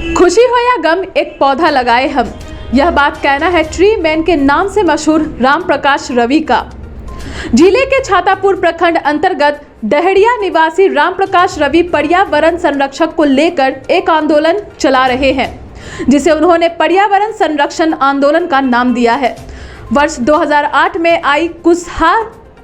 खुशी हो या गम, एक पौधा लगाए हम, यह बात कहना है ट्री मैन के नाम से मशहूर राम प्रकाश रवि का। जिले के छातापुर प्रखंड अंतर्गत डहड़िया निवासी राम प्रकाश रवि पर्यावरण संरक्षण को लेकर एक आंदोलन चला रहे हैं, जिसे उन्होंने पर्यावरण संरक्षण आंदोलन का नाम दिया है। वर्ष 2008 में आई कुसहा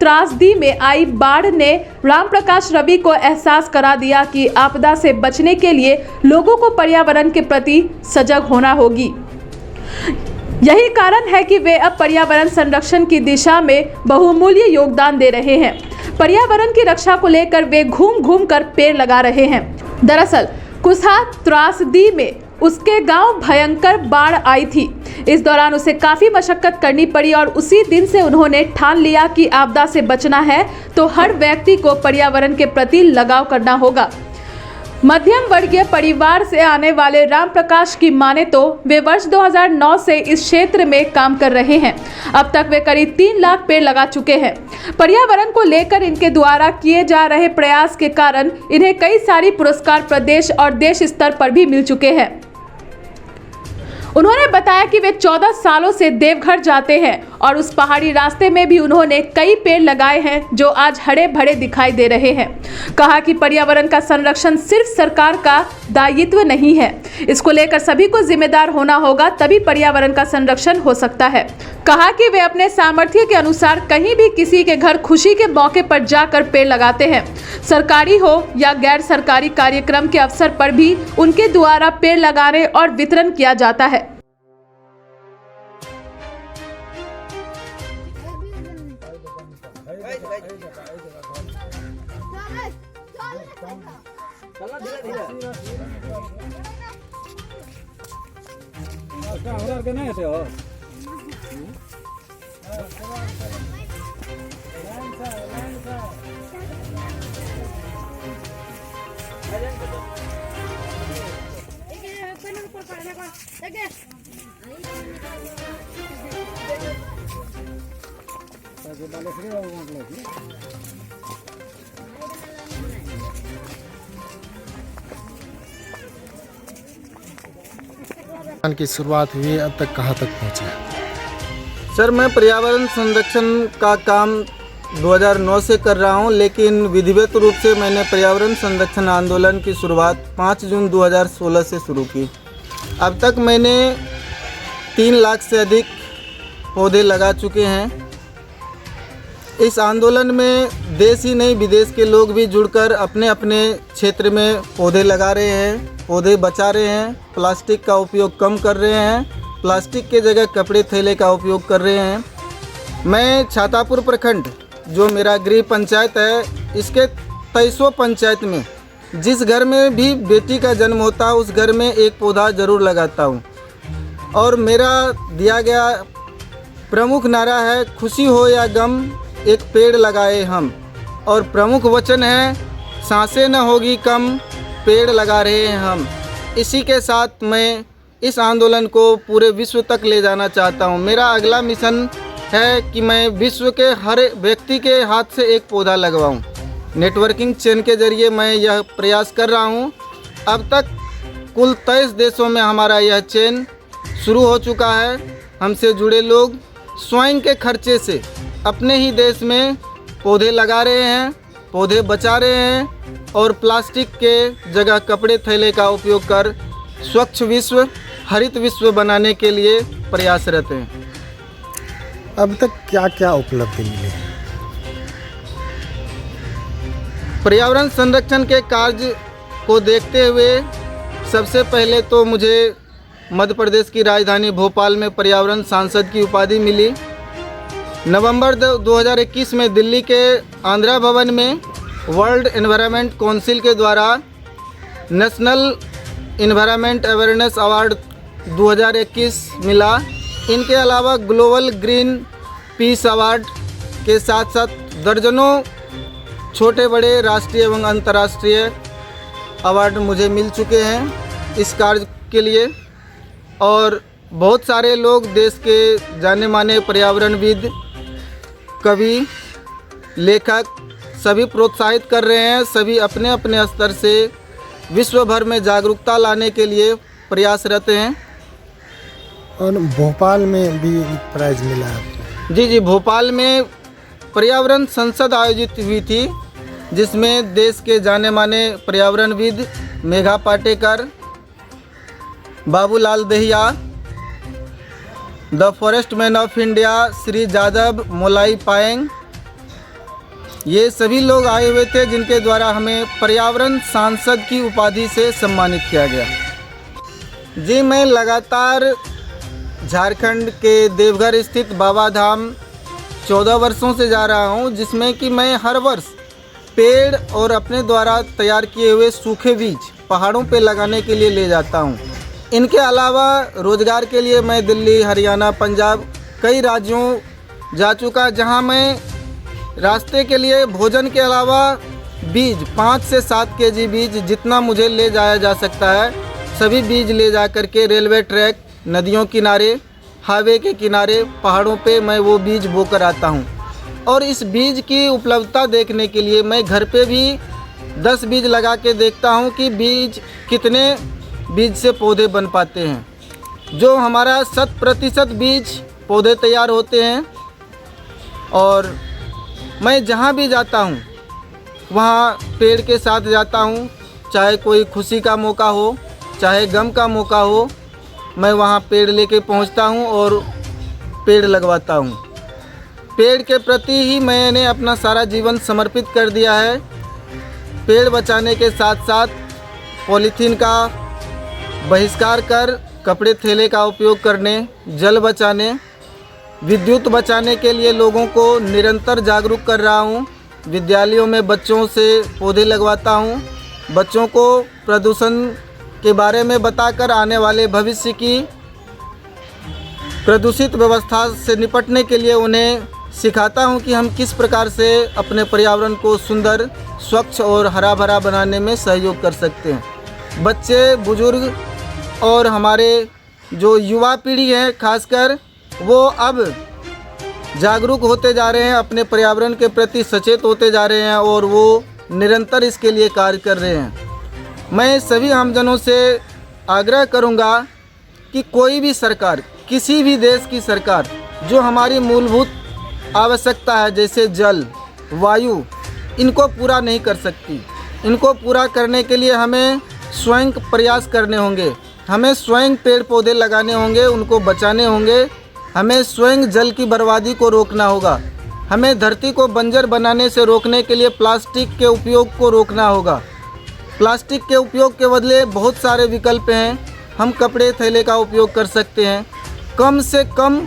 त्रासदी में आई बाढ़ ने राम प्रकाश रवि को एहसास करा दिया कि आपदा से बचने के लिए लोगों को पर्यावरण के प्रति सजग होना होगी। यही कारण है कि वे अब पर्यावरण संरक्षण की दिशा में बहुमूल्य योगदान दे रहे हैं। पर्यावरण की रक्षा को लेकर वे घूम घूम कर पेड़ लगा रहे हैं। दरअसल कुसहा त्रासदी में उसके गांव भयंकर बाढ़ आई थी। इस दौरान उसे काफी मशक्कत करनी पड़ी और उसी दिन से उन्होंने ठान लिया कि आपदा से बचना है तो हर व्यक्ति को पर्यावरण के प्रति लगाव करना होगा। मध्यम वर्गीय परिवार से आने वाले राम प्रकाश की माने तो वे वर्ष 2009 से इस क्षेत्र में काम कर रहे हैं। अब तक वे करीब 3 लाख पेड़ लगा चुके हैं। पर्यावरण को लेकर इनके द्वारा किए जा रहे प्रयास के कारण इन्हें कई सारी पुरस्कार प्रदेश और देश स्तर पर भी मिल चुके हैं। उन्होंने बताया कि वे 14 सालों से देवघर जाते हैं और उस पहाड़ी रास्ते में भी उन्होंने कई पेड़ लगाए हैं जो आज हरे भरे दिखाई दे रहे हैं। कहा कि पर्यावरण का संरक्षण सिर्फ सरकार का दायित्व नहीं है, इसको लेकर सभी को जिम्मेदार होना होगा, तभी पर्यावरण का संरक्षण हो सकता है। कहा कि वे अपने सामर्थ्य के अनुसार कहीं भी किसी के घर खुशी के मौके पर जाकर पेड़ लगाते हैं। सरकारी हो या गैर सरकारी कार्यक्रम के अवसर पर भी उनके द्वारा पेड़ लगाने और वितरण किया जाता है। की शुरुआत हुई, अब तक कहाँ तक पहुँचे? सर, मैं पर्यावरण संरक्षण का काम 2009 से कर रहा हूं, लेकिन विधिवत रूप से मैंने पर्यावरण संरक्षण आंदोलन की शुरुआत 5 जून 2016 से शुरू की। अब तक मैंने 3 लाख से अधिक पौधे लगा चुके हैं। इस आंदोलन में देश ही नहीं विदेश के लोग भी जुड़कर अपने अपने क्षेत्र में पौधे लगा रहे हैं, पौधे बचा रहे हैं, प्लास्टिक का उपयोग कम कर रहे हैं, प्लास्टिक के जगह कपड़े थैले का उपयोग कर रहे हैं। मैं छातापुर प्रखंड जो मेरा गृह पंचायत है, इसके 2300 पंचायत में जिस घर में भी बेटी का जन्म होता है उस घर में एक पौधा ज़रूर लगाता हूँ। और मेरा दिया गया प्रमुख नारा है, खुशी हो या गम एक पेड़ लगाए हम। और प्रमुख वचन है, सांसें न होगी कम, पेड़ लगा रहे हैं हम। इसी के साथ मैं इस आंदोलन को पूरे विश्व तक ले जाना चाहता हूं। मेरा अगला मिशन है कि मैं विश्व के हर व्यक्ति के हाथ से एक पौधा लगवाऊं। नेटवर्किंग चेन के जरिए मैं यह प्रयास कर रहा हूं। अब तक कुल 23 देशों में हमारा यह चेन शुरू हो चुका है। हमसे जुड़े लोग स्वयं के खर्चे से अपने ही देश में पौधे लगा रहे हैं, पौधे बचा रहे हैं और प्लास्टिक के जगह कपड़े थैले का उपयोग कर स्वच्छ विश्व, हरित विश्व बनाने के लिए प्रयासरत हैं। अब तक क्या क्या उपलब्धि मिली? पर्यावरण संरक्षण के कार्य को देखते हुए सबसे पहले तो मुझे मध्य प्रदेश की राजधानी भोपाल में पर्यावरण सांसद की उपाधि मिली। नवंबर 2021 में दिल्ली के आंध्रा भवन में वर्ल्ड एनवायरनमेंट काउंसिल के द्वारा नेशनल एनवायरनमेंट अवेयरनेस अवार्ड 2021 मिला। इनके अलावा ग्लोबल ग्रीन पीस अवार्ड के साथ साथ दर्जनों छोटे बड़े राष्ट्रीय एवं अंतर्राष्ट्रीय अवार्ड मुझे मिल चुके हैं इस कार्य के लिए। और बहुत सारे लोग देश के जाने माने पर्यावरणविद, कवि, लेखक सभी प्रोत्साहित कर रहे हैं। सभी अपने अपने स्तर से विश्व भर में जागरूकता लाने के लिए प्रयासरत हैं। और भोपाल में भी प्राइज मिला आपको? जी, भोपाल में पर्यावरण संसद आयोजित हुई थी, जिसमें देश के जाने माने पर्यावरणविद Megha Patekar, Babulal Dahiya, the forest man of India Shri Jadav Molai Payeng, ये सभी लोग आए हुए थे, जिनके द्वारा हमें पर्यावरण सांसद की उपाधि से सम्मानित किया गया। जी, मैं लगातार झारखंड के देवघर स्थित बाबा धाम 14 वर्षों से जा रहा हूँ, जिसमें कि मैं हर वर्ष पेड़ और अपने द्वारा तैयार किए हुए सूखे बीज पहाड़ों पे लगाने के लिए ले जाता हूँ। इनके अलावा रोज़गार के लिए मैं दिल्ली, हरियाणा, पंजाब कई राज्यों जा चुका, जहाँ मैं रास्ते के लिए भोजन के अलावा बीज 5 से 7 केजी बीज जितना मुझे ले जाया जा सकता है, सभी बीज ले जा कर के रेलवे ट्रैक, नदियों किनारे, हाईवे के किनारे, पहाड़ों पे मैं वो बीज बोकर आता हूँ। और इस बीज की उपलब्धता देखने के लिए मैं घर पे भी 10 बीज लगा के देखता हूँ कि बीज कितने बीज से पौधे बन पाते हैं। जो हमारा 100% बीज पौधे तैयार होते हैं। और मैं जहाँ भी जाता हूँ वहाँ पेड़ के साथ जाता हूँ, चाहे कोई खुशी का मौका हो, चाहे गम का मौका हो, मैं वहाँ पेड़ लेके पहुँचता हूँ और पेड़ लगवाता हूँ। पेड़ के प्रति ही मैंने अपना सारा जीवन समर्पित कर दिया है। पेड़ बचाने के साथ साथ पॉलीथीन का बहिष्कार कर कपड़े थैले का उपयोग करने, जल बचाने, विद्युत बचाने के लिए लोगों को निरंतर जागरूक कर रहा हूँ। विद्यालयों में बच्चों से पौधे लगवाता हूँ। बच्चों को प्रदूषण के बारे में बताकर आने वाले भविष्य की प्रदूषित व्यवस्था से निपटने के लिए उन्हें सिखाता हूँ कि हम किस प्रकार से अपने पर्यावरण को सुंदर, स्वच्छ और हरा भरा बनाने में सहयोग कर सकते हैं। बच्चे, बुजुर्ग और हमारे जो युवा पीढ़ी है खासकर, वो अब जागरूक होते जा रहे हैं, अपने पर्यावरण के प्रति सचेत होते जा रहे हैं और वो निरंतर इसके लिए कार्य कर रहे हैं। मैं सभी आमजनों से आग्रह करूंगा कि कोई भी सरकार, किसी भी देश की सरकार जो हमारी मूलभूत आवश्यकता है जैसे जल, वायु, इनको पूरा नहीं कर सकती। इनको पूरा करने के लिए हमें स्वयं प्रयास करने होंगे। हमें स्वयं पेड़ पौधे लगाने होंगे, उनको बचाने होंगे। हमें स्वयं जल की बर्बादी को रोकना होगा। हमें धरती को बंजर बनाने से रोकने के लिए प्लास्टिक के उपयोग को रोकना होगा। प्लास्टिक के उपयोग के बदले बहुत सारे विकल्प हैं। हम कपड़े थैले का उपयोग कर सकते हैं, कम से कम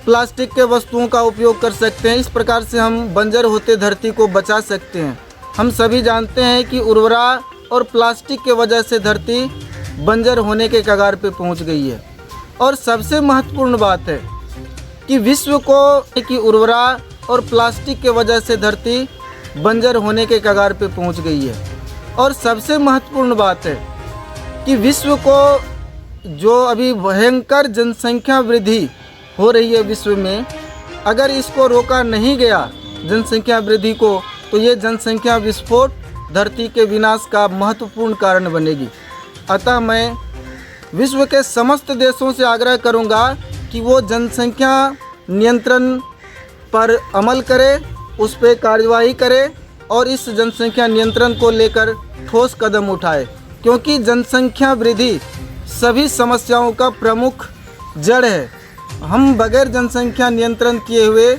प्लास्टिक के वस्तुओं का उपयोग कर सकते हैं। इस प्रकार से हम बंजर होते धरती को बचा सकते हैं। हम सभी जानते हैं कि उर्वरा और प्लास्टिक के वजह से धरती बंजर होने के कगार पे पहुंच गई है। और सबसे महत्वपूर्ण बात है कि विश्व को कि उर्वरा और प्लास्टिक के वजह से धरती बंजर होने के कगार पे पहुंच गई है। और सबसे महत्वपूर्ण बात है कि विश्व को जो अभी भयंकर जनसंख्या वृद्धि हो रही है विश्व में, अगर इसको रोका नहीं गया जनसंख्या वृद्धि को, तो ये जनसंख्या विस्फोट धरती के विनाश का महत्वपूर्ण कारण बनेगी। अतः मैं विश्व के समस्त देशों से आग्रह करूंगा कि वो जनसंख्या नियंत्रण पर अमल करे, उस पर कार्यवाही करे और इस जनसंख्या नियंत्रण को लेकर ठोस कदम उठाए, क्योंकि जनसंख्या वृद्धि सभी समस्याओं का प्रमुख जड़ है। हम बगैर जनसंख्या नियंत्रण किए हुए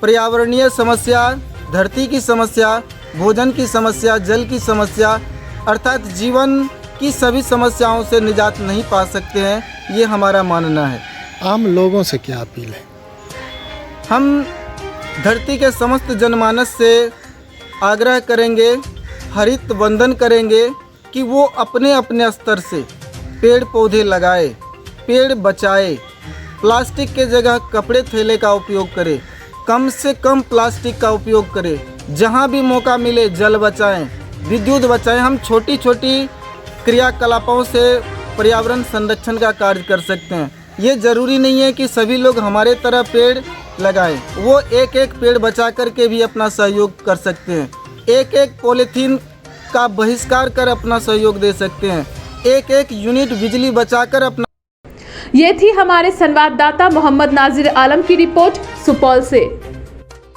पर्यावरणीय समस्या, धरती की समस्या, भोजन की समस्या, जल की समस्या अर्थात जीवन की सभी समस्याओं से निजात नहीं पा सकते हैं। ये हमारा मानना है। आम लोगों से क्या अपील है? हम धरती के समस्त जनमानस से आग्रह करेंगे, हरित वंदन करेंगे कि वो अपने अपने स्तर से पेड़ पौधे लगाए, पेड़ बचाए, प्लास्टिक के जगह कपड़े थैले का उपयोग करें, कम से कम प्लास्टिक का उपयोग करें, जहाँ भी मौका मिले जल बचाएं, विद्युत बचाएं। हम छोटी छोटी क्रियाकलापों से पर्यावरण संरक्षण का कार्य कर सकते हैं। ये ज़रूरी नहीं है कि सभी लोग हमारे तरह पेड़ लगाएं, वो एक एक पेड़ बचा करके भी अपना सहयोग कर सकते हैं। एक एक पॉलीथीन का बहिष्कार कर अपना सहयोग दे सकते हैं। एक एक यूनिट बिजली बचाकर अपना। ये थी हमारे संवाददाता मोहम्मद नाजिर आलम की रिपोर्ट सुपौल से।